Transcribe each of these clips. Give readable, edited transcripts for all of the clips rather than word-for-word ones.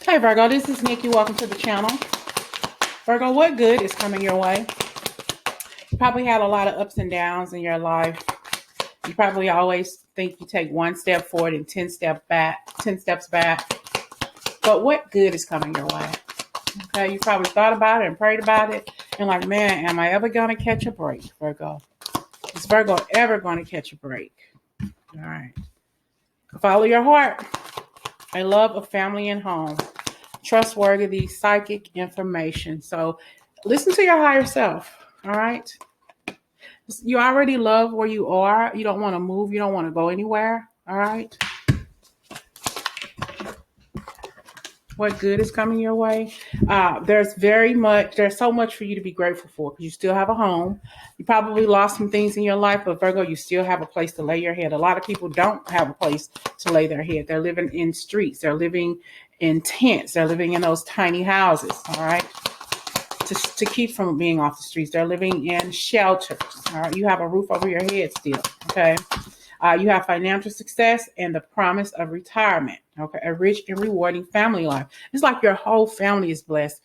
Hey Virgo, this is Nikki. Welcome to the channel. Virgo, what good is coming your way? You probably had a lot of ups and downs in your life. You probably always think you take one step forward and 10 steps back. But what good is coming your way? Okay, you probably thought about it and prayed about it. And like, man, am I ever going to catch a break, Virgo? Is Virgo ever going to catch a break? All right. Follow your heart. A love of family and home. Trustworthy psychic information. So listen to your higher self. All right. You already love where you are. You don't want to move. You don't want to go anywhere. All right. What good is coming your way? There's so much for you to be grateful for because you still have a home. You probably lost some things in your life, but Virgo, you still have a place to lay your head. A lot of people don't have a place to lay their head. They're living in streets. They're living in tents. They're living in those tiny houses. All right. To keep from being off the streets. They're living in shelters. All right. You have a roof over your head still. Okay. You have financial success and the promise of retirement. Okay. A rich and rewarding family life. It's like your whole family is blessed.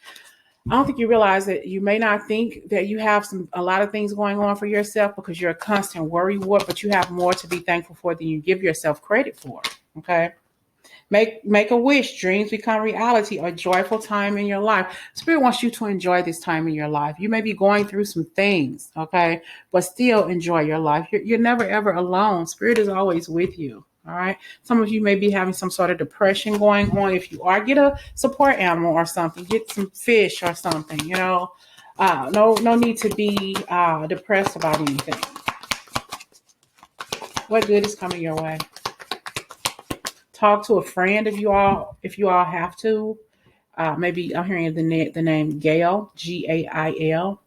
I don't think you realize that you may not think that you have a lot of things going on for yourself because you're a constant worrywart, but you have more to be thankful for than you give yourself credit for. Okay. Make a wish. Dreams become reality. A joyful time in your life. Spirit wants you to enjoy this time in your life. You may be going through some things, okay, but still enjoy your life. You're never, ever alone. Spirit is always with you, all right? Some of you may be having some sort of depression going on. If you are, get a support animal or something. Get some fish or something, No need to be depressed about anything. What good is coming your way? Talk to a friend if you all have to. Maybe I'm hearing the name Gail, Gail.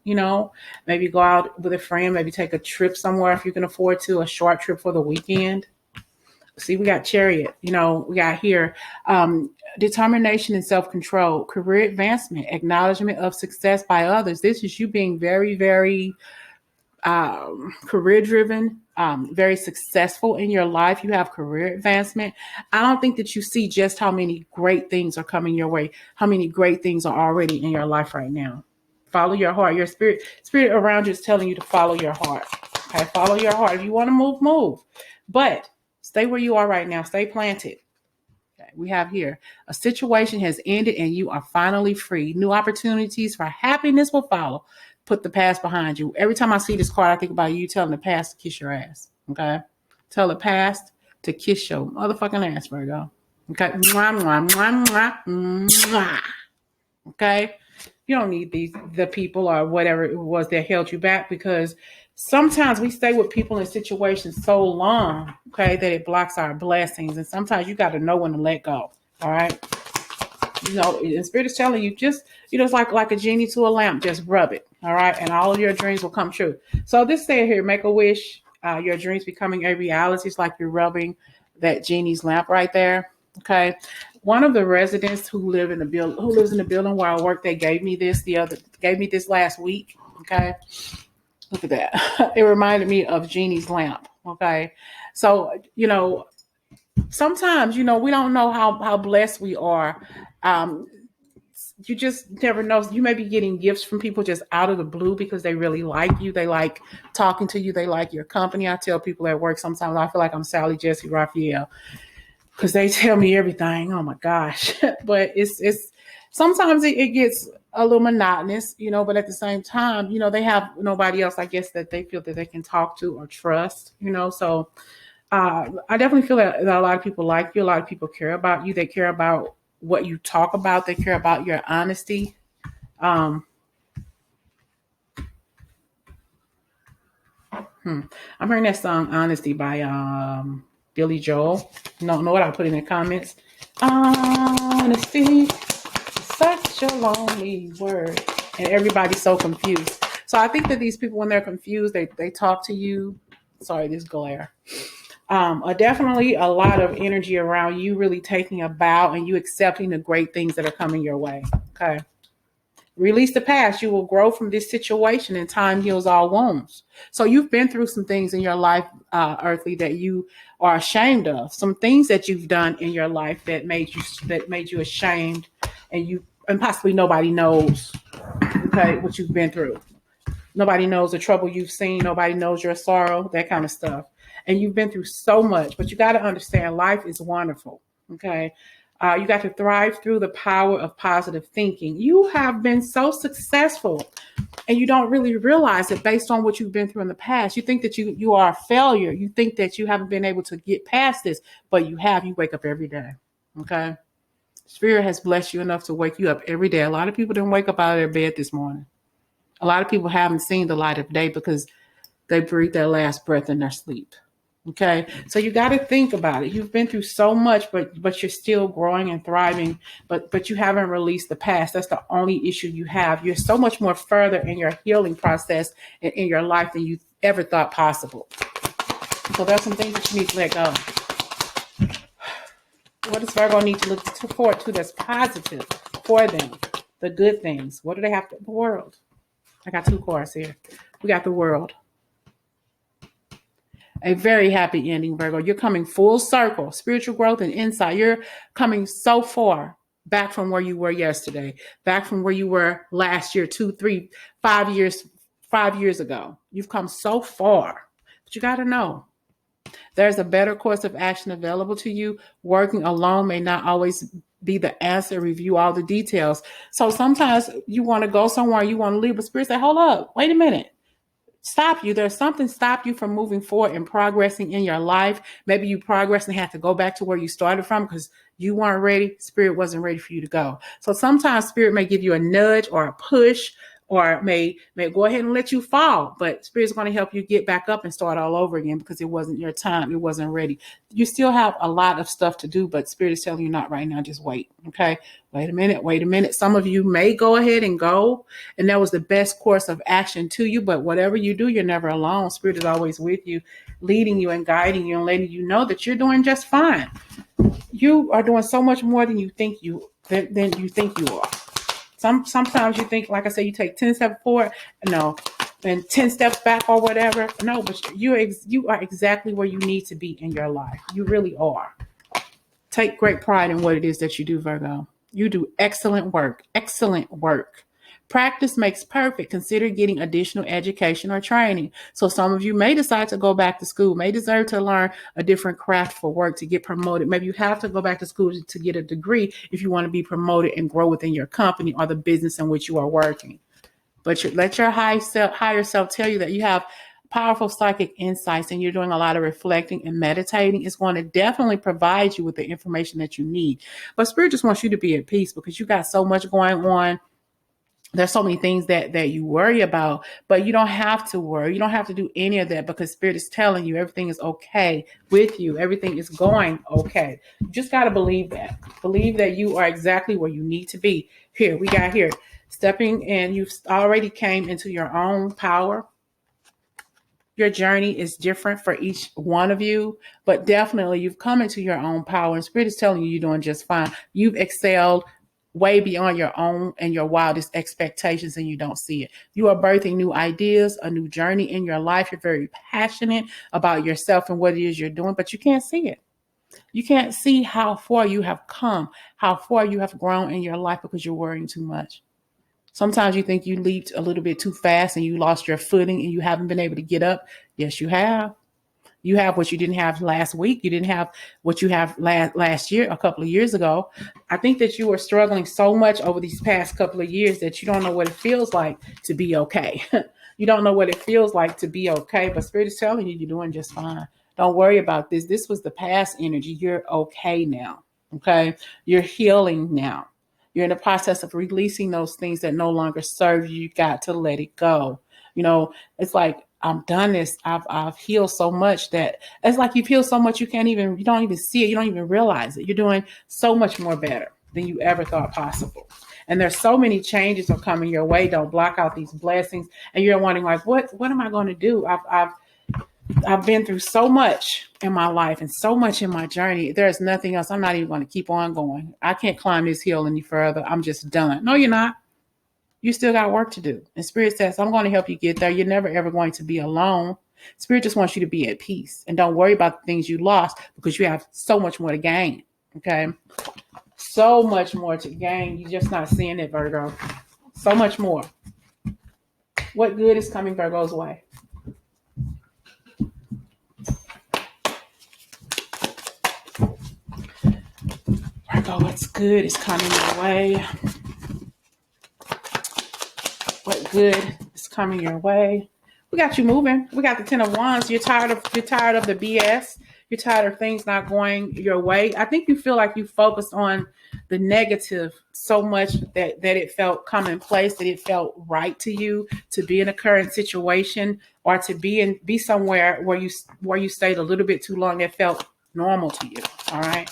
Maybe go out with a friend. Maybe take a trip somewhere if you can afford to. A short trip for the weekend. See, we got Chariot. We got here determination and self-control, career advancement, acknowledgement of success by others. This is you being very, very career driven, very successful in your life. You have career advancement. I don't think that you see just how many great things are coming your way, how many great things are already in your life right now. Follow your heart. Your spirit around you is telling you to follow your heart. Okay, follow your heart. If you want to move. But stay where you are right now. Stay planted. Okay, we have here a situation has ended and you are finally free. New opportunities for happiness will follow. Put the past behind you. Every time I see this card, I think about you telling the past to kiss your ass. Okay? Tell the past to kiss your motherfucking ass, Virgo. Okay? Mwah, mwah, mwah, mwah, mwah. Okay? You don't need the people or whatever it was that held you back because sometimes we stay with people in situations so long, okay, that it blocks our blessings. And sometimes you got to know when to let go. All right? And Spirit is telling you just, it's like a genie to a lamp, just rub it. All right. And all of your dreams will come true. So this saying here, make a wish, your dreams becoming a reality. It's like you're rubbing that genie's lamp right there. Okay. One of the residents who lives in the building where I work, they gave me this last week. Okay. Look at that. It reminded me of Genie's lamp. Okay. So, sometimes, we don't know how blessed we are. You just never know. You may be getting gifts from people just out of the blue because they really like you. They like talking to you. They like your company. I tell people at work sometimes I feel like I'm Sally Jesse Raphael because they tell me everything. Oh my gosh. But it's sometimes it gets a little monotonous, but at the same time, they have nobody else, I guess, that they feel that they can talk to or trust, so I definitely feel that a lot of people like you. A lot of people care about you. They care about what you talk about. They care about your honesty. I'm hearing that song "Honesty" by Billy Joel. Know what I put in the comments? Honesty, such a lonely word, and everybody's so confused. So I think that these people, when they're confused, they talk to you. Sorry, this glare. Definitely a lot of energy around you really taking a bow and you accepting the great things that are coming your way. Okay. Release the past. You will grow from this situation and time heals all wounds. So you've been through some things in your life, Earthly, that you are ashamed of. Some things that you've done in your life that made you ashamed and possibly nobody knows, okay, what you've been through. Nobody knows the trouble you've seen. Nobody knows your sorrow, that kind of stuff. And you've been through so much, but you got to understand life is wonderful. Okay. You got to thrive through the power of positive thinking. You have been so successful and you don't really realize it based on what you've been through in the past. You think that you are a failure. You think that you haven't been able to get past this, but you have. You wake up every day. Okay. Spirit has blessed you enough to wake you up every day. A lot of people didn't wake up out of their bed this morning. A lot of people haven't seen the light of day because they breathed their last breath in their sleep. Okay. So you got to think about it. You've been through so much, but you're still growing and thriving, but you haven't released the past. That's the only issue you have. You're so much more further in your healing process and in your life than you ever thought possible. So there's some things that you need to let go. What does Virgo need to look forward to that's positive for them? The good things. What do they have to the world? I got two cards here. We got the world. A very happy ending, Virgo. You're coming full circle. Spiritual growth and insight. You're coming so far back from where you were yesterday, back from where you were last year, 2, 3, 5 years ago. You've come so far. But you got to know there's a better course of action available to you. Working alone may not always be the answer. Review all the details. So sometimes you want to go somewhere, you want to leave, but Spirit say, hold up, wait a minute. Stop you. There's something stop you from moving forward and progressing in your life. Maybe you progressed and had to go back to where you started from because you weren't ready. Spirit wasn't ready for you to go. So sometimes Spirit may give you a nudge or a push, or may go ahead and let you fall, but Spirit's going to help you get back up and start all over again because it wasn't your time. It wasn't ready. You still have a lot of stuff to do, but Spirit is telling you not right now. Just wait. Okay. Wait a minute. Some of you may go ahead and go, and that was the best course of action to you, but whatever you do, you're never alone. Spirit is always with you, leading you and guiding you and letting you know that you're doing just fine. You are doing so much more than you think you are. Sometimes you think, like I said, you take 10 steps forward, no, and 10 steps back or whatever. No, but you are exactly where you need to be in your life. You really are. Take great pride in what it is that you do, Virgo. You do excellent work. Excellent work. Practice makes perfect. Consider getting additional education or training. So some of you may decide to go back to school, may deserve to learn a different craft for work to get promoted. Maybe you have to go back to school to get a degree if you want to be promoted and grow within your company or the business in which you are working. But let your higher self tell you that you have powerful psychic insights and you're doing a lot of reflecting and meditating. It's going to definitely provide you with the information that you need. But Spirit just wants you to be at peace because you got so much going on. There's so many things that you worry about, but you don't have to worry. You don't have to do any of that because Spirit is telling you everything is okay with you. Everything is going okay. You just got to believe that. Believe that you are exactly where you need to be. We got here. Stepping in, you've already came into your own power. Your journey is different for each one of you, but definitely you've come into your own power and Spirit is telling you you're doing just fine. You've excelled way beyond your own and your wildest expectations and you don't see it. You are birthing new ideas, a new journey in your life. You're very passionate about yourself and what it is you're doing, but you can't see it. You can't see how far you have come, how far you have grown in your life because you're worrying too much. Sometimes you think you leaped a little bit too fast and you lost your footing and you haven't been able to get up. Yes, you have. You have what you didn't have last week. You didn't have what you have last year, a couple of years ago. I think that you were struggling so much over these past couple of years that you don't know what it feels like to be okay. You don't know what it feels like to be okay, but Spirit is telling you you're doing just fine. Don't worry about this. This was the past energy. You're okay now. Okay. You're healing now. You're in the process of releasing those things that no longer serve you. You got to let it go. You know, it's like, I'm done this. I've healed so much that it's like you've healed so much you don't even see it. You don't even realize it. You're doing so much more better than you ever thought possible. And there's so many changes are coming your way. Don't block out these blessings. And you're wondering like, what am I going to do? I've been through so much in my life and so much in my journey. There's nothing else. I'm not even going to keep on going. I can't climb this hill any further. I'm just done. No, you're not. You still got work to do. And Spirit says, I'm going to help you get there. You're never, ever going to be alone. Spirit just wants you to be at peace and don't worry about the things you lost because you have so much more to gain. Okay. So much more to gain. You're just not seeing it, Virgo. So much more. What good is coming Virgo's way? Virgo, what's good is coming your way? What good is coming your way? We got you moving. We got the Ten of Wands. You're tired of the BS. You're tired of things not going your way. I think you feel like you focused on the negative so much that it felt commonplace, that it felt right to you to be in a current situation or to be somewhere where you stayed a little bit too long that felt normal to you. All right.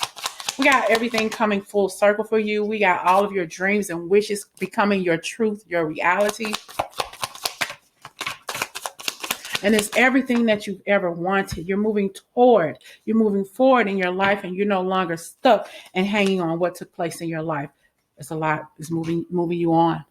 We got everything coming full circle for you. We got all of your dreams and wishes becoming your truth, your reality. And it's everything that you've ever wanted. You're moving forward in your life, and you're no longer stuck and hanging on what took place in your life. It's a lot. It's moving you on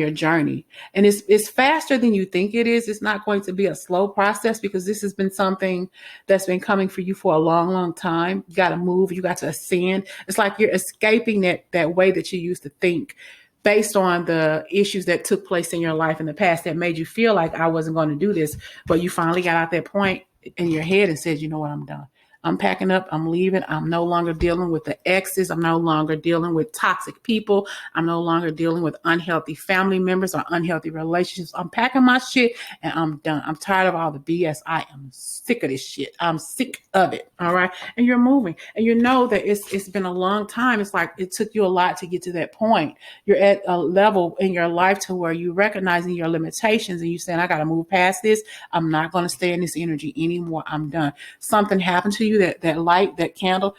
your journey. And it's faster than you think it is. It's not going to be a slow process because this has been something that's been coming for you for a long, long time. You got to move. You got to ascend. It's like you're escaping that way that you used to think based on the issues that took place in your life in the past that made you feel like I wasn't going to do this. But you finally got out that point in your head and said, you know what, I'm done. I'm packing up. I'm leaving. I'm no longer dealing with the exes. I'm no longer dealing with toxic people. I'm no longer dealing with unhealthy family members or unhealthy relationships. I'm packing my shit and I'm done. I'm tired of all the BS. I am sick of this shit. I'm sick of it. All right. And you're moving. And you know that it's been a long time. It's like it took you a lot to get to that point. You're at a level in your life to where you're recognizing your limitations and you're saying, I got to move past this. I'm not going to stay in this energy anymore. I'm done. Something happened to you, that light, that candle,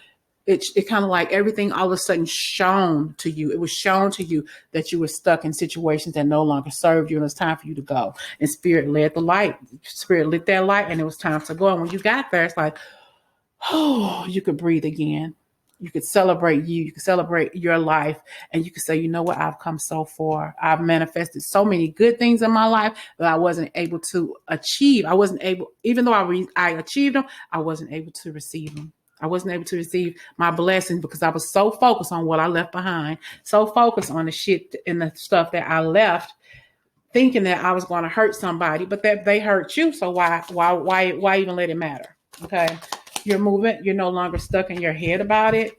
it kind of like everything all of a sudden shone to you. It was shown to you that you were stuck in situations that no longer served you, and it's time for you to go. And Spirit lit the light. Spirit lit that light, and it was time to go. And when you got there, it's like, oh, you could breathe again. You could celebrate you. You could celebrate your life. And you could say, you know what? I've come so far. I've manifested so many good things in my life that I wasn't able to achieve. I wasn't able, even though I achieved them, I wasn't able to receive them. I wasn't able to receive my blessings because I was so focused on what I left behind, so focused on the shit and the stuff that I left, thinking that I was going to hurt somebody, but that they hurt you. So why even let it matter? Okay. You're moving. You're no longer stuck in your head about it.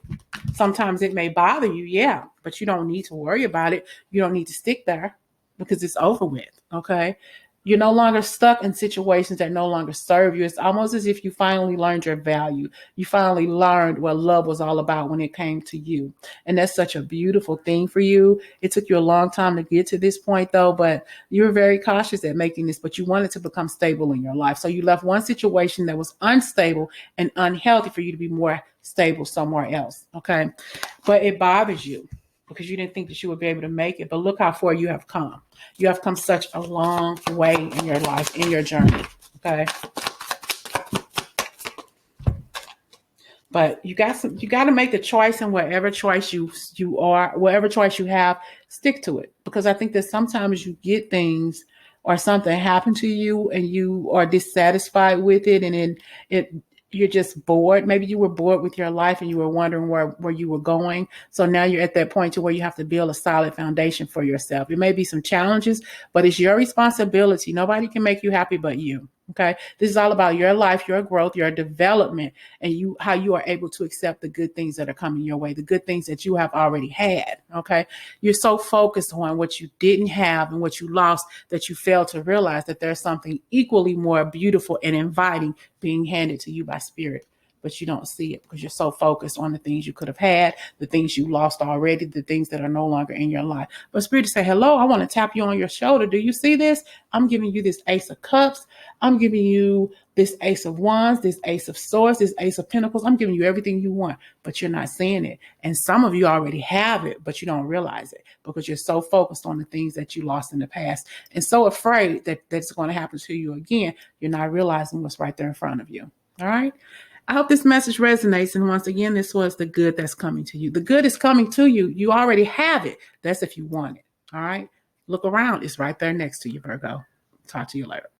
Sometimes it may bother you. Yeah, but you don't need to worry about it. You don't need to stick there because it's over with. Okay. You're no longer stuck in situations that no longer serve you. It's almost as if you finally learned your value. You finally learned what love was all about when it came to you. And that's such a beautiful thing for you. It took you a long time to get to this point, though, but you were very cautious at making this, but you wanted to become stable in your life. So you left one situation that was unstable and unhealthy for you to be more stable somewhere else. Okay. But it bothers you because you didn't think that you would be able to make it. But look how far you have come. You have come such a long way in your life, in your journey. Okay. But you got to make the choice, and whatever choice you are, whatever choice you have, stick to it. Because I think that sometimes you get things or something happen to you and you are dissatisfied with it, and then you're just bored. Maybe you were bored with your life and you were wondering where you were going. So now you're at that point to where you have to build a solid foundation for yourself. It may be some challenges, but it's your responsibility. Nobody can make you happy but you. Okay. This is all about your life, your growth, your development, and how you are able to accept the good things that are coming your way, the good things that you have already had. Okay. You're so focused on what you didn't have and what you lost that you fail to realize that there's something equally more beautiful and inviting being handed to you by Spirit. But you don't see it because you're so focused on the things you could have had, the things you lost already, the things that are no longer in your life. But Spirit say, hello, I want to tap you on your shoulder. Do you see this? I'm giving you this Ace of Cups. I'm giving you this Ace of Wands, this Ace of Swords, this Ace of Pentacles. I'm giving you everything you want, but you're not seeing it. And some of you already have it, but you don't realize it because you're so focused on the things that you lost in the past and so afraid that that's going to happen to you again. You're not realizing what's right there in front of you. All right. I hope this message resonates. And once again, this was the good that's coming to you. The good is coming to you. You already have it. That's if you want it. All right. Look around. It's right there next to you, Virgo. Talk to you later.